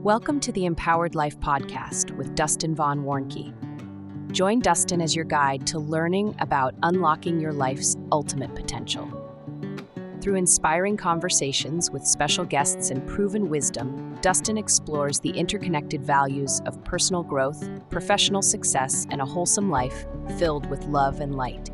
Welcome to the Empowered Life podcast with Dustin Vaughn Warncke. Join Dustin as your guide to learning about unlocking your life's ultimate potential. Through inspiring conversations with special guests and proven wisdom, Dustin explores the interconnected values of personal growth, professional success, and a wholesome life filled with love and light.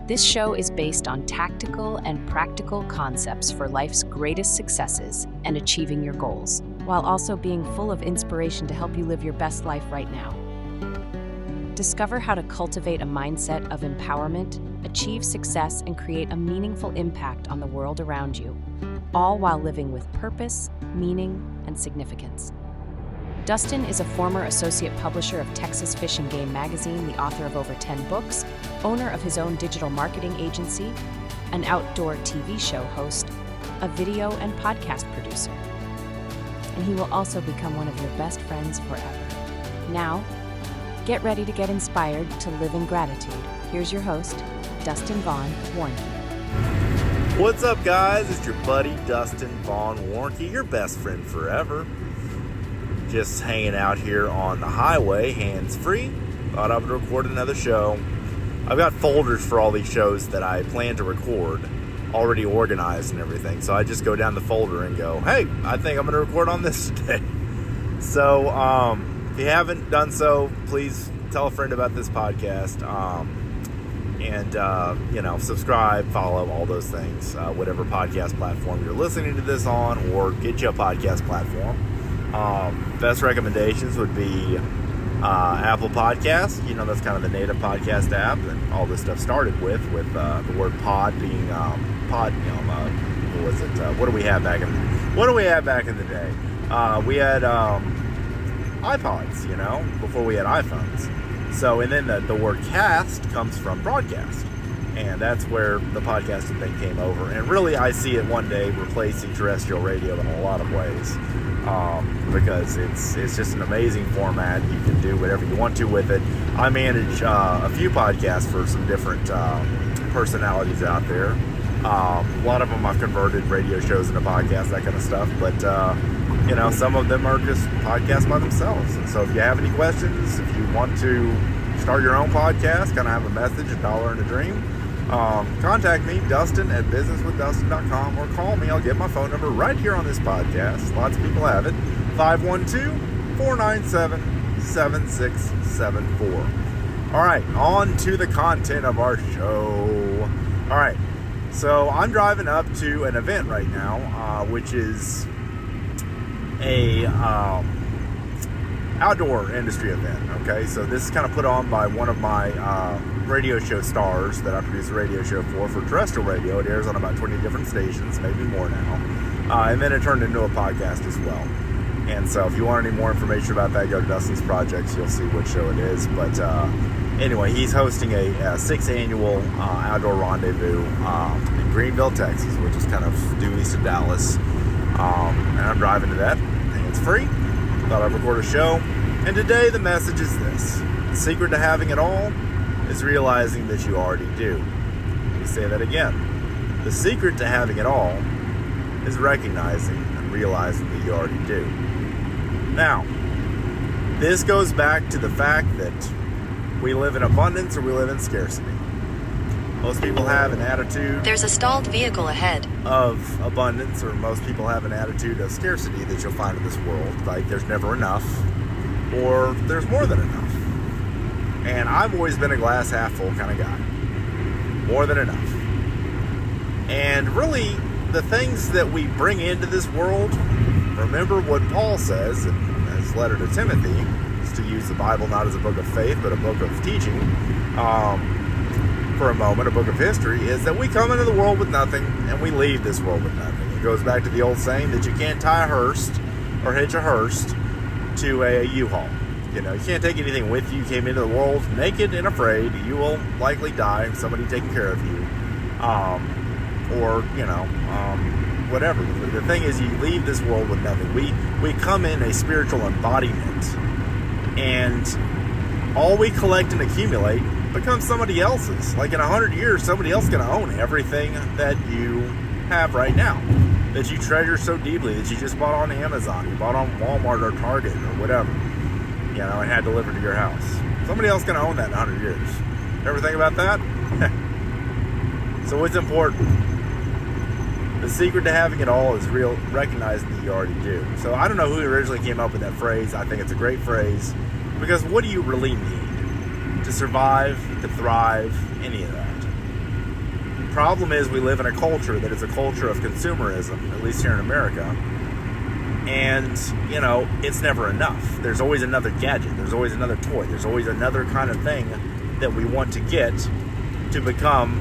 This show is based on tactical and practical concepts for life's greatest successes and achieving your goals, while also being full of inspiration to help you live your best life right now. Discover how to cultivate a mindset of empowerment, achieve success, and create a meaningful impact on the world around you, all while living with purpose, meaning, and significance. Dustin is a former associate publisher of Texas Fish and Game magazine, the author of over 10 books, owner of his own digital marketing agency, an outdoor TV show host, a video and podcast producer. And he will also become one of your best friends forever. Now, get ready to get inspired to live in gratitude. Here's your host, Dustin Vaughn Warncke. What's up, guys? It's your buddy Dustin Vaughn Warncke, your best friend forever. Just hanging out here on the highway, hands-free. Thought I would record another show. I've got folders for all these shows that I plan to record, already organized and everything. So I just go down the folder and go, hey, I think I'm going to record on this today. So if you haven't done so, please tell a friend about this podcast. And subscribe, follow, all those things. Whatever podcast platform you're listening to this on, or get you a podcast platform. Best recommendations would be Apple Podcasts. That's kind of the native podcast app that all this stuff started with the word pod being pod. What was it? What do we have back in the day? We had iPods, before we had iPhones. So, and then the word cast comes from broadcast, and that's where the podcasting thing came over. And really, I see it one day replacing terrestrial radio in a lot of ways. Because it's just an amazing format. You can do whatever you want to with it. I manage a few podcasts for some different personalities out there. A lot of them I've converted radio shows into podcasts, that kind of stuff. But some of them are just podcasts by themselves. And so if you have any questions, if you want to start your own podcast, kind of have a message, $1 and a dream, contact me, Dustin at businesswithdustin.com, or call me. I'll get my phone number right here on this podcast. Lots of people have it. 512-497-7674. All right, on to the content of our show. All right, so I'm driving up to an event right now, which is a outdoor industry event. Okay, so this is kind of put on by one of my radio show stars that I produce a radio show for terrestrial radio. It airs on about 20 different stations, maybe more now. And then it turned into a podcast as well. And so if you want any more information about that, go to Dustin's Projects. You'll see what show it is. But anyway, he's hosting a 6th annual outdoor rendezvous in Greenville, Texas, which is kind of due east of Dallas. And I'm driving to that. And it's free. Thought I'd record a show. And today the message is this: the secret to having it all is realizing that you already do. Let me say that again. The secret to having it all is recognizing and realizing that you already do. Now, this goes back to the fact that we live in abundance or we live in scarcity. Most people have an attitude... There's a stalled vehicle ahead. ...of abundance, or most people have an attitude of scarcity that you'll find in this world. Like there's never enough, or there's more than enough. And I've always been a glass half full kind of guy. More than enough. And really, the things that we bring into this world, remember what Paul says in his letter to Timothy, is to use the Bible not as a book of faith, but a book of teaching, for a moment, a book of history, is that we come into the world with nothing, and we leave this world with nothing. It goes back to the old saying that you can't tie a hearse, or hitch a hearse, to a U-Haul. You can't take anything with you. You came into the world naked and afraid. You will likely die, somebody taking care of you. Whatever. The thing is, you leave this world with nothing. We come in a spiritual embodiment, and all we collect and accumulate becomes somebody else's. Like in 100 years, somebody else is going to own everything that you have right now. that you treasure so deeply that you just bought on Amazon, you bought on Walmart or Target or whatever, you know, and had delivered to your house. Somebody else going to own that in 100 years. Ever think about that? So what's important? The secret to having it all is recognizing that you already do. So I don't know who originally came up with that phrase. I think it's a great phrase, because what do you really need to survive, to thrive, any of that? The problem is we live in a culture that is a culture of consumerism, at least here in America. And, you know, it's never enough. There's always another gadget. There's always another toy. There's always another kind of thing that we want to get to become,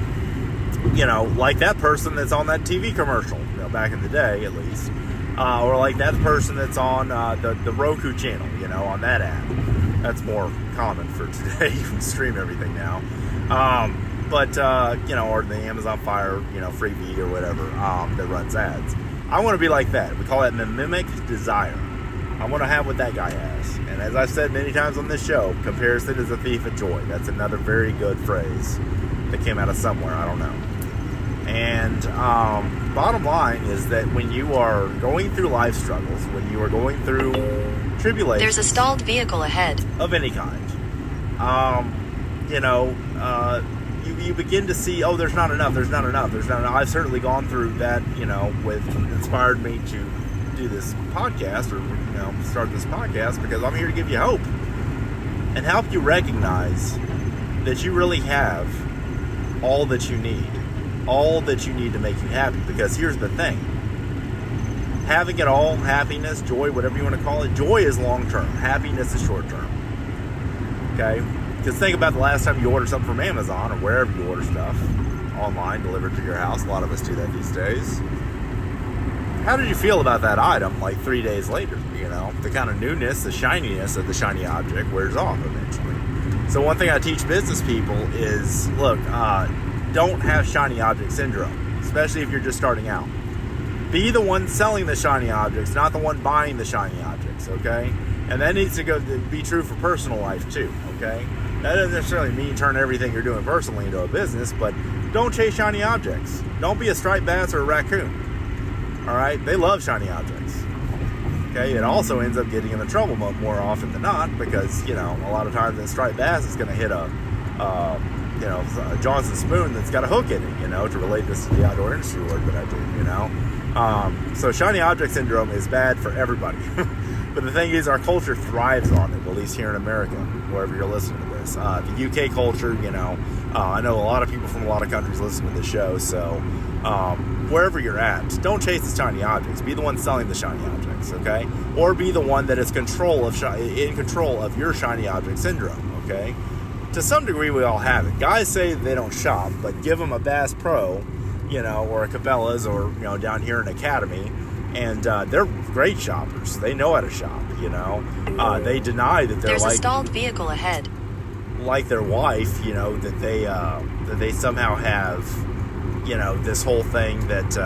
you know, like that person that's on that TV commercial, you know, back in the day at least. Or like that person that's on the Roku channel, you know, on that app. That's more common for today. You can stream everything now. You know, or the Amazon Fire, you know, freebie or whatever that runs ads. I want to be like that. We call that mimic desire. I want to have what that guy has. And as I've said many times on this show, comparison is a thief of joy. That's another very good phrase that came out of somewhere. I don't know. And bottom line is that when you are going through life struggles, when you are going through tribulations, there's a stalled vehicle ahead of any kind, you know, you begin to see, oh, there's not enough. I've certainly gone through that, you know, with inspired me to do this podcast, or, you know, start this podcast, because I'm here to give you hope and help you recognize that you really have all that you need to make you happy. Because here's the thing, having it all, happiness, joy, whatever you want to call it, joy is long term, happiness is short term. Okay? Because think about the last time you ordered something from Amazon or wherever you order stuff online, delivered to your house. A lot of us do that these days. How did you feel about that item like 3 days later? You know, the kind of newness, the shininess of the shiny object wears off eventually. So one thing I teach business people is, look, don't have shiny object syndrome, especially if you're just starting out. Be the one selling the shiny objects, not the one buying the shiny objects, okay? And that needs to be true for personal life too, okay? That doesn't necessarily mean turn everything you're doing personally into a business, but don't chase shiny objects. Don't be a striped bass or a raccoon, all right? They love shiny objects, okay? It also ends up getting into trouble more often than not, because, you know, a lot of times a striped bass is going to hit a Johnson spoon that's got a hook in it, you know, to relate this to the outdoor industry work that I do, you know. So shiny object syndrome is bad for everybody. But the thing is, our culture thrives on it, at least here in America, wherever you're listening to this. The UK culture, you know, I know a lot of people from a lot of countries listen to the show, so wherever you're at, don't chase the shiny objects. Be the one selling the shiny objects, okay? Or be the one that is in control of your shiny object syndrome, okay? To some degree, we all have it. Guys say they don't shop, but give them a Bass Pro, you know, or a Cabela's, or, you know, down here in Academy, and they're great shoppers. They know how to shop, you know. They deny that they're there's a stalled vehicle ahead, like their wife, you know, that they somehow have, you know, this whole thing that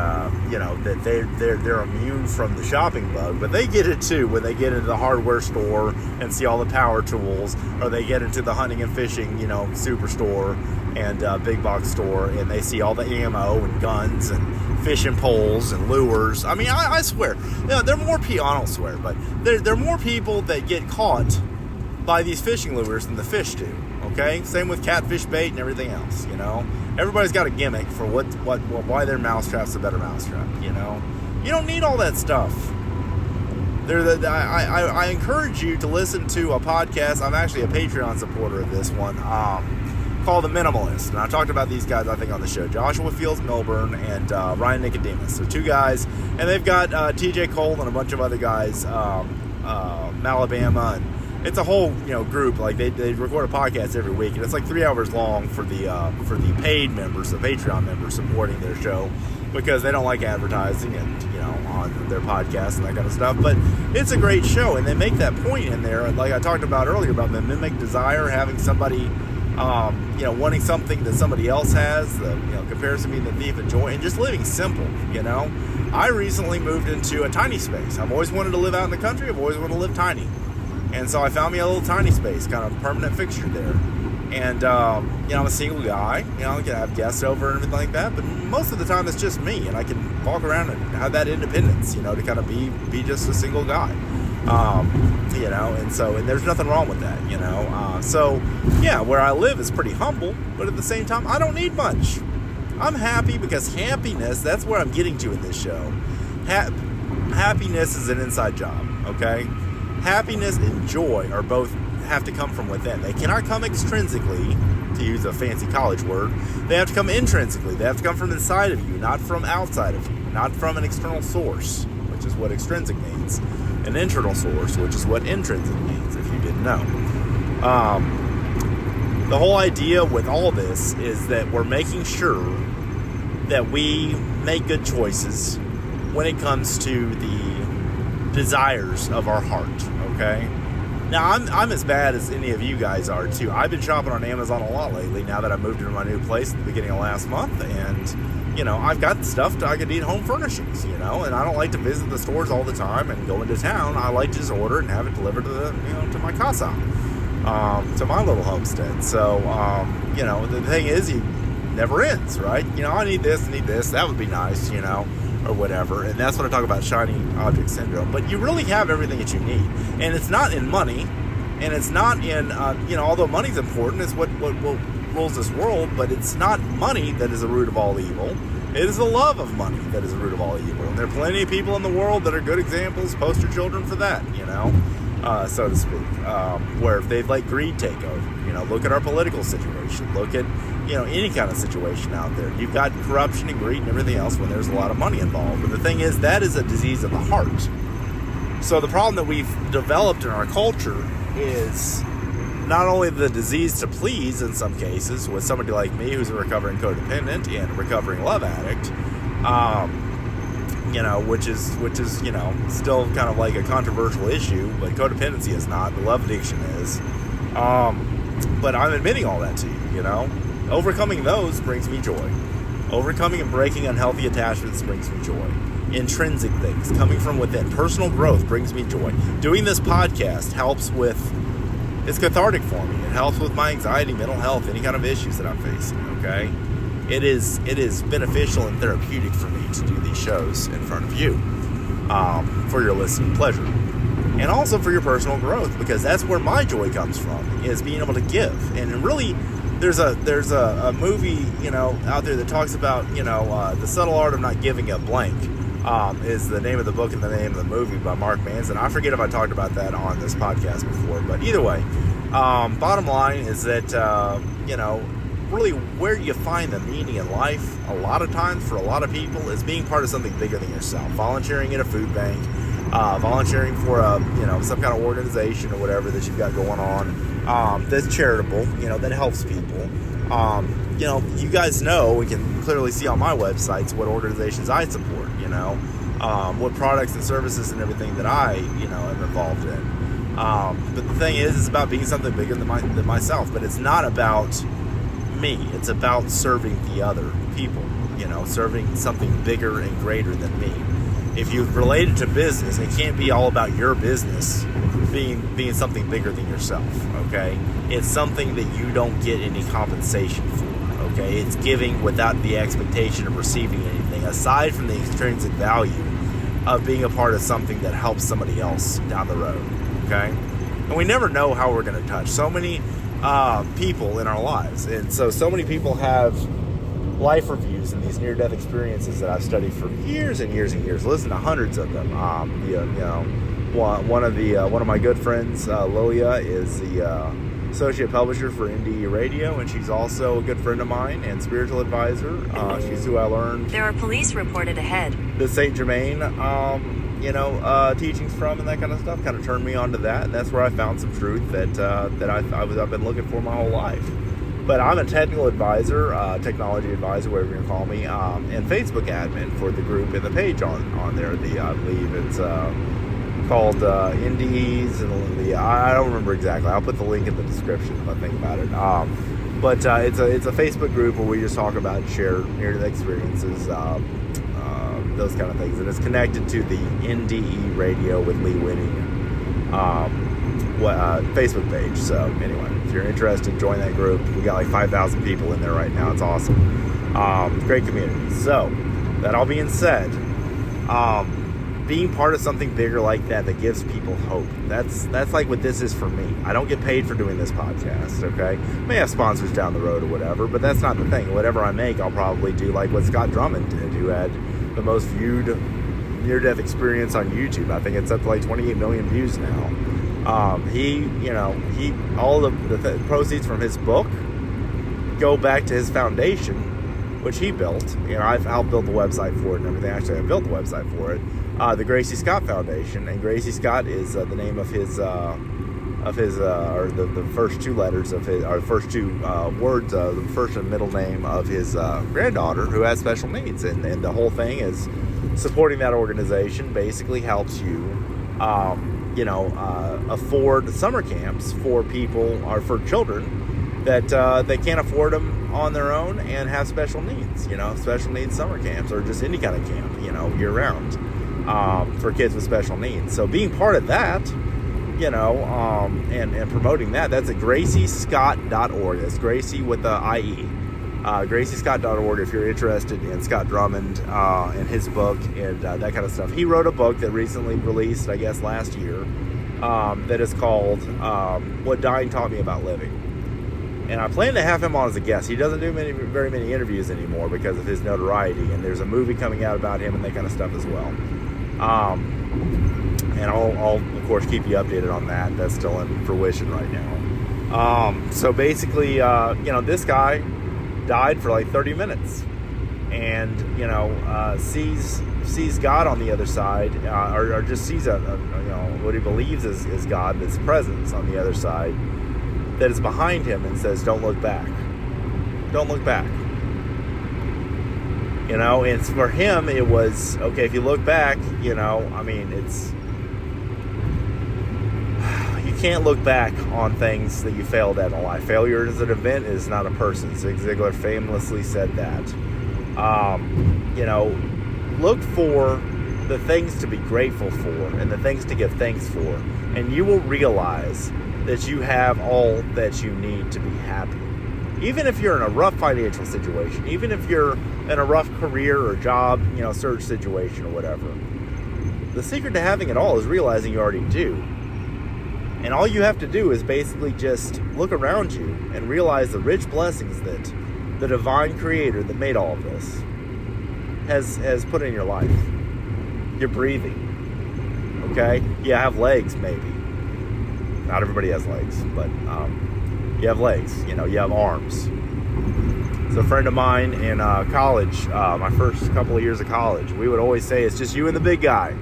you know, that they're immune from the shopping bug, but they get it too when they get into the hardware store and see all the power tools, or they get into the hunting and fishing, you know, superstore and big box store, and they see all the ammo and guns and fishing poles and lures. I mean, I swear, you know, there are more people. I don't swear, but there are more people that get caught by these fishing lures than the fish do. Okay, same with catfish bait and everything else. You know, everybody's got a gimmick for why their mousetrap's a better mousetrap. You know, you don't need all that stuff. I encourage you to listen to a podcast. I'm actually a Patreon supporter of this one, called The Minimalist, and I talked about these guys, I think, on the show. Joshua Fields Milburn and Ryan Nicodemus. So two guys, and they've got TJ Cole and a bunch of other guys, Alabama, and it's a whole, you know, group. Like they record a podcast every week, and it's like 3 hours long for the paid members, the Patreon members supporting their show, because they don't like advertising and, you know, on their podcast and that kind of stuff. But it's a great show, and they make that point in there, like I talked about earlier, about the mimic desire, having somebody, you know, wanting something that somebody else has, the, you know, comparison being the thief of joy, and just living simple, you know. I recently moved into a tiny space. I've always wanted to live out in the country. I've always wanted to live tiny. And so I found me a little tiny space, kind of permanent fixture there. And, I'm a single guy, I can have guests over and everything like that, but most of the time it's just me, and I can walk around and have that independence, to kind of be just a single guy, and there's nothing wrong with that, where I live is pretty humble, but at the same time, I don't need much. I'm happy because happiness, that's where I'm getting to in this show. Happiness is an inside job, okay? Happiness and joy are both have to come from within. They cannot come extrinsically, to use a fancy college word. They have to come intrinsically. They have to come from inside of you, not from outside of you, not from an external source, which is what extrinsic means. An internal source, which is what intrinsic means, if you didn't know. The whole idea with all this is that we're making sure that we make good choices when it comes to the desires of our heart, okay? Now, I'm as bad as any of you guys are, too. I've been shopping on Amazon a lot lately, now that I moved into my new place at the beginning of last month, and, I've got stuff I could need home furnishings, and I don't like to visit the stores all the time and go into town. I like to just order it and have it delivered to my casa, to my little homestead. So, the thing is, it never ends, right? I need this, that would be nice, or whatever, and that's what I talk about shiny object syndrome. But you really have everything that you need, and it's not in money, and it's not in although money's important, it's what rules this world, but it's not money that is the root of all evil. It is the love of money that is the root of all evil, and there are plenty of people in the world that are good examples, poster children for that, so to speak, where if they've let greed take over, look at our political situation, look at any kind of situation out there. You've got corruption and greed and everything else when there's a lot of money involved. But the thing is, that is a disease of the heart. So the problem that we've developed in our culture is not only the disease to please in some cases with somebody like me who's a recovering codependent and a recovering love addict, which is still kind of like a controversial issue, but codependency is not. The love addiction is. But I'm admitting all that to you, Overcoming those brings me joy. Overcoming and breaking unhealthy attachments brings me joy. Intrinsic things, coming from within, personal growth brings me joy. Doing this podcast helps with, it's cathartic for me. It helps with my anxiety, mental health, any kind of issues that I'm facing, okay? It is beneficial and therapeutic for me to do these shows in front of you, for your listening pleasure. And also for your personal growth, because that's where my joy comes from, is being able to give. And really, there's a movie, out there that talks about, the subtle art of not giving a blank, is the name of the book and the name of the movie by Mark Manson. I forget if I talked about that on this podcast before, but either way, bottom line is that, really where you find the meaning in life, a lot of times for a lot of people, is being part of something bigger than yourself. Volunteering at a food bank, volunteering for some kind of organization or whatever that you've got going on, that's charitable, that helps people. You guys know, we can clearly see on my websites what organizations I support, what products and services and everything that I, am involved in. But the thing is, it's about being something bigger than myself, but it's not about me. It's about serving the other people, serving something bigger and greater than me. If you relate it to business, it can't be all about your business being something bigger than yourself, okay? It's something that you don't get any compensation for, okay? It's giving without the expectation of receiving anything, aside from the extrinsic value of being a part of something that helps somebody else down the road, okay? And we never know how we're going to touch so many people in our lives, and so many people have life reviews and these near-death experiences that I've studied for years and years and years. Listen to hundreds of them. One of my good friends, Lilia, is the associate publisher for NDE Radio, and she's also a good friend of mine and spiritual advisor. She's who I learned. There are police reported ahead. The Saint Germain, teachings from and that kind of stuff kind of turned me on to that. And that's where I found some truth that I've been looking for my whole life. But I'm a technical advisor, technology advisor, whatever you call me, and Facebook admin for the group and the page on there. I believe it's called NDEs, and I don't remember exactly. I'll put the link in the description if I think about it. But it's a Facebook group where we just talk about and share near-death experiences, those kind of things, and it's connected to the NDE Radio with Lee Winning. Facebook page. So anyway, if you're interested, join that group. We got like 5,000 people in there right now. It's awesome. Great community. So that all being said, being part of something bigger like that gives people hope. That's like what this is for me. I don't get paid for doing this podcast, okay? I may have sponsors down the road or whatever, but that's not the thing. Whatever I make, I'll probably do like what Scott Drummond did, who had the most viewed near-death experience on YouTube. I think it's up to like 28 million views now. All the proceeds from his book go back to his foundation, which he built. I've helped build the website for it and everything. Actually, I built the website for it. The Gracie Scott Foundation, and Gracie Scott is the name of his, or the first two letters of his, or the first two words, the first and middle name of his granddaughter who has special needs, and the whole thing is supporting that organization. Basically helps you, afford summer camps for people or for children that they can't afford them on their own and have special needs. Special needs summer camps or just any kind of camp, year round. For kids with special needs. So being part of that, and promoting that's at graciescott.org. That's Gracie with the IE. graciescott.org if you're interested in Scott Drummond and his book and that kind of stuff. He wrote a book that recently released, I guess, last year that is called What Dying Taught Me About Living. And I plan to have him on as a guest. He doesn't do very many interviews anymore because of his notoriety, and there's a movie coming out about him and that kind of stuff as well. And I'll of course keep you updated on that. That's still in fruition right now. So basically, this guy died for like 30 minutes, and sees God on the other side, or just sees what he believes is God, this presence on the other side that is behind him, and says, "Don't look back. Don't look back." And for him, it was, okay, if you look back, it's, you can't look back on things that you failed at in life. Failure as an event is not a person. Zig Ziglar famously said that. Look for the things to be grateful for and the things to give thanks for, and you will realize that you have all that you need to be happy. Even if you're in a rough financial situation, even if you're in a rough career or job, search situation or whatever, the secret to having it all is realizing you already do. And all you have to do is basically just look around you and realize the rich blessings that the divine creator that made all of this has put in your life. You're breathing. Okay? You have legs, maybe. Not everybody has legs, but you have legs, you have arms. So a friend of mine in college, my first couple of years of college, we would always say it's just you and the big guy.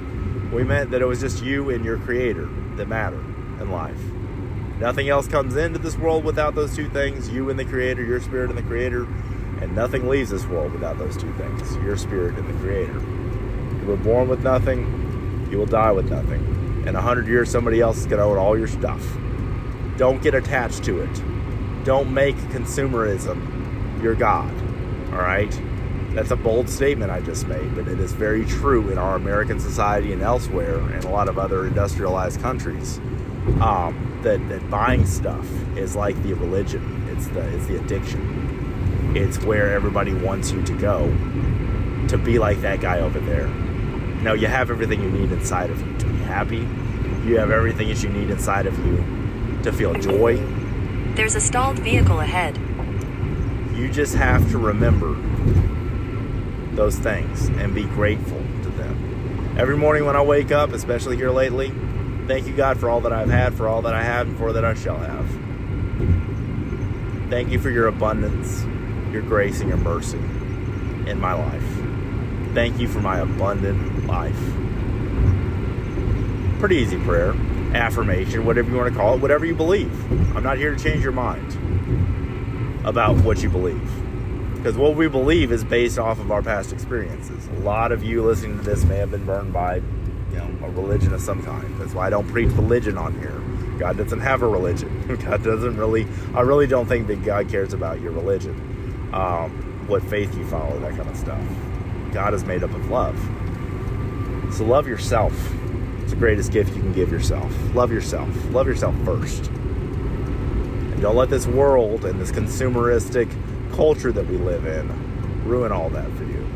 We meant that it was just you and your creator that matter in life. Nothing else comes into this world without those two things, you and the creator, your spirit and the creator, and nothing leaves this world without those two things, your spirit and the creator. You were born with nothing, you will die with nothing. In 100 years, somebody else is going to own all your stuff. Don't get attached to it. Don't make consumerism your God. All right? That's a bold statement I just made, but it is very true in our American society and elsewhere, and a lot of other industrialized countries. That buying stuff is like the religion. It's the addiction. It's where everybody wants you to go to be like that guy over there. You have everything you need inside of you to be happy. You have everything that you need inside of you to feel joy. There's a stalled vehicle ahead. You just have to remember those things and be grateful to them. Every morning when I wake up, especially here lately, thank you, God, for all that I've had, for all that I have, and for all that I shall have. Thank you for your abundance, your grace, and your mercy in my life. Thank you for my abundant life. Pretty easy prayer, affirmation, whatever you want to call it, whatever you believe. I'm not here to change your mind about what you believe, because what we believe is based off of our past experiences. A lot of you listening to this may have been burned by a religion of some kind. That's why I don't preach religion on here. God doesn't have a religion. I really don't think that God cares about your religion, what faith you follow, that kind of stuff. God is made up of love. So love yourself. It's the greatest gift you can give yourself. Love yourself. Love yourself first. And don't let this world and this consumeristic culture that we live in ruin all that for you.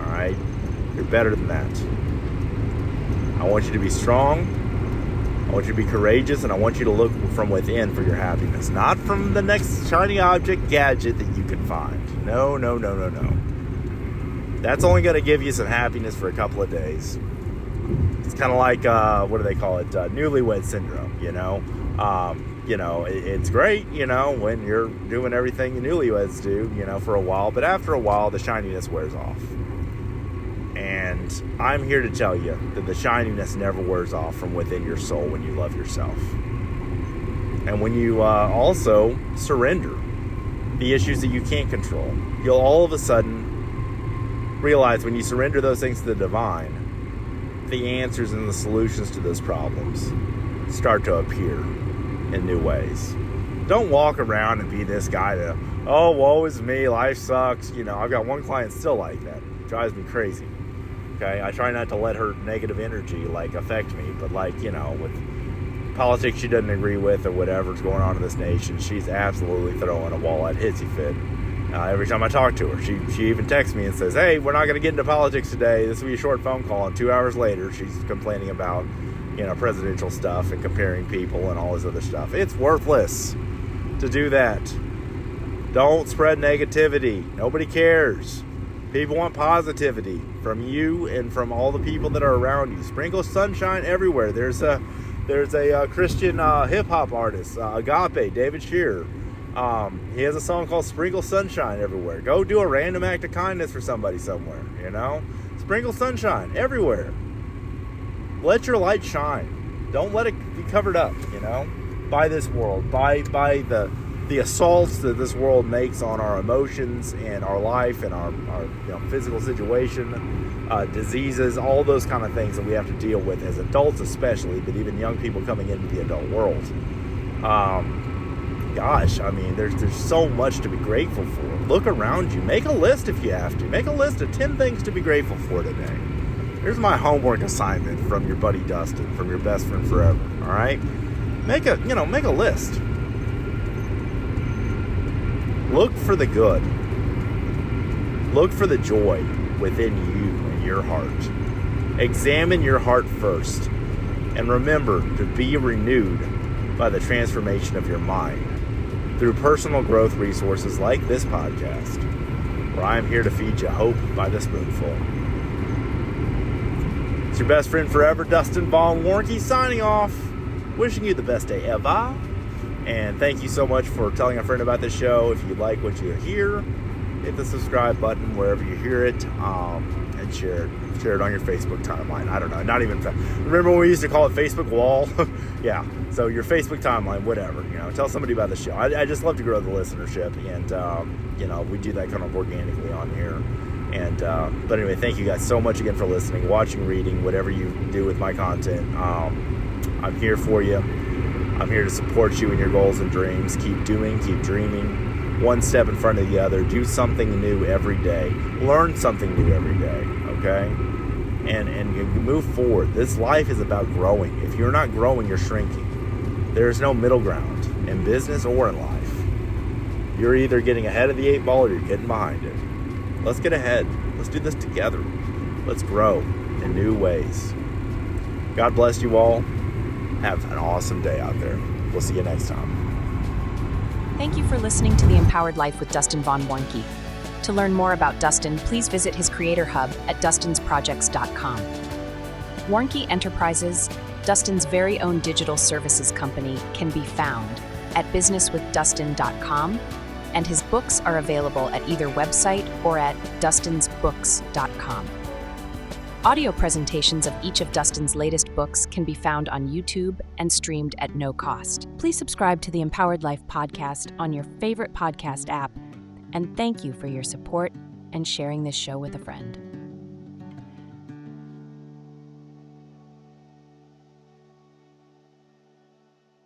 All right? You're better than that. I want you to be strong. I want you to be courageous, and I want you to look from within for your happiness, not from the next shiny object gadget that you can find. No. That's only going to give you some happiness for a couple of days. It's kind of like, what do they call it? Newlywed syndrome, it's great, when you're doing everything the newlyweds do, for a while. But after a while, the shininess wears off. And I'm here to tell you that the shininess never wears off from within your soul when you love yourself. And when you also surrender the issues that you can't control, you'll all of a sudden realize when you surrender those things to the divine, the answers and the solutions to those problems start to appear in new ways. Don't walk around and be this guy that, oh, woe is me, life sucks. I've got one client still like that. It drives me crazy. Okay, I try not to let her negative energy affect me, but with politics she doesn't agree with or whatever's going on in this nation, she's absolutely throwing a wall-eyed hissy fit. Every time I talk to her, she even texts me and says, hey, we're not going to get into politics today. This will be a short phone call. And 2 hours later, she's complaining about, presidential stuff and comparing people and all this other stuff. It's worthless to do that. Don't spread negativity. Nobody cares. People want positivity from you and from all the people that are around you. Sprinkle sunshine everywhere. There's a Christian hip-hop artist, Agape, David Shearer. He has a song called Sprinkle Sunshine Everywhere. Go do a random act of kindness for somebody somewhere, Sprinkle sunshine everywhere. Let your light shine. Don't let it be covered up, by this world, by the assaults that this world makes on our emotions and our life and our physical situation, diseases, all those kind of things that we have to deal with as adults especially, but even young people coming into the adult world. There's so much to be grateful for. Look around you. Make a list if you have to. Make a list of 10 things to be grateful for today. Here's my homework assignment from your buddy Dustin, from your best friend forever. All right? Make a list. Look for the good. Look for the joy within you and your heart. Examine your heart first. And remember to be renewed by the transformation of your mind through personal growth resources like this podcast, where I am here to feed you hope by the spoonful. It's your best friend forever, Dustin Vaughn Warncke, signing off, wishing you the best day ever. And thank you so much for telling a friend about this show. If you like what you hear, hit the subscribe button wherever you hear it, and share it. Share it on your Facebook timeline. I don't know. Not even. Remember when we used to call it Facebook wall? Yeah. So your Facebook timeline, whatever. Tell somebody about the show. I just love to grow the listenership, and we do that kind of organically on here. And but anyway, thank you guys so much again for listening, watching, reading, whatever you do with my content. I'm here for you. I'm here to support you in your goals and dreams. Keep doing, keep dreaming, one step in front of the other. Do something new every day. Learn something new every day, okay? And you move forward. This life is about growing. If you're not growing, you're shrinking. There is no middle ground in business or in life. You're either getting ahead of the 8 ball or you're getting behind it. Let's get ahead. Let's do this together. Let's grow in new ways. God bless you all. Have an awesome day out there. We'll see you next time. Thank you for listening to The Empowered Life with Dustin Vaughn Warncke. To learn more about Dustin, please visit his creator hub at dustinsprojects.com. Warncke Enterprises, Dustin's very own digital services company, can be found at businesswithdustin.com, and his books are available at either website or at dustinsbooks.com. Audio presentations of each of Dustin's latest books can be found on YouTube and streamed at no cost. Please subscribe to the Empowered Life podcast on your favorite podcast app, and thank you for your support and sharing this show with a friend.